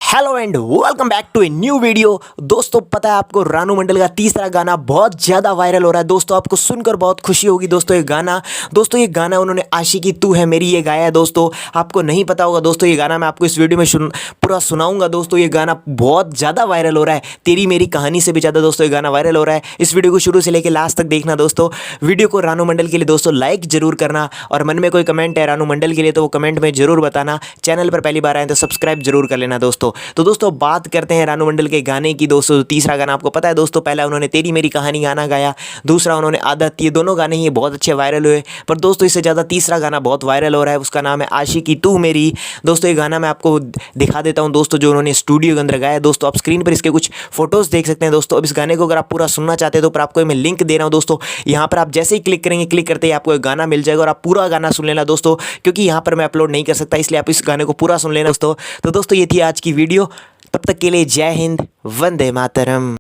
Hello and welcome back to a new video. दोस्तों पता है आपको रानू मंडल का तीसरा गाना बहुत ज़्यादा वायरल हो रहा है। दोस्तों आपको सुनकर बहुत खुशी होगी। दोस्तों ये गाना उन्होंने आशिकी तू है मेरी ये गाया है। दोस्तों आपको नहीं पता होगा दोस्तों, ये गाना मैं आपको इस वीडियो में पूरा सुनाऊंगा। दोस्तों ये गाना बहुत ज़्यादा वायरल हो रहा है, तेरी मेरी कहानी से भी ज़्यादा दोस्तों ये गाना वायरल हो रहा है। इस वीडियो को शुरू से लेकर लास्ट तक देखना दोस्तों। वीडियो को रानू मंडल के लिए दोस्तों लाइक जरूर करना, और मन में कोई कमेंट है रानू मंडल के लिए तो वो कमेंट में जरूर बताना। चैनल पर पहली बार आए तो सब्सक्राइब जरूर कर लेना दोस्तों। तो दोस्तों बात करते हैं रानू मंडल के गाने की। दोस्तों तीसरा गाना आपको पता है दोस्तों, पहला उन्होंने तेरी मेरी कहानी गाना गाया, दूसरा उन्होंने आदत। ये दोनों गाने ही बहुत अच्छे वायरल हुए, पर दोस्तों इससे ज़्यादा तीसरा गाना बहुत वायरल हो रहा है, उसका नाम है आशिकी तू मेरी। दोस्तों ये गाना मैं आपको दिखा देता हूँ दोस्तों, जो उन्होंने स्टूडियो के अंदर गाया। दोस्तों आप स्क्रीन पर इसके कुछ फोटोज़ देख सकते हैं दोस्तों। अब इस गाने को अगर आप पूरा सुनना चाहते हैं तो पर आपको मैं लिंक दे रहा हूँ दोस्तों। यहाँ पर आप जैसे ही क्लिक करेंगे, क्लिक करते ही आपको एक गाना मिल जाएगा, और आप पूरा गाना सुन लेना दोस्तों, क्योंकि यहाँ पर मैं अपलोड नहीं कर सकता, इसलिए आप इस गाने को पूरा सुन लेना दोस्तों। तो दोस्तों ये थी आज की वीडियो। तब तक के लिए जय हिंद, वंदे मातरम।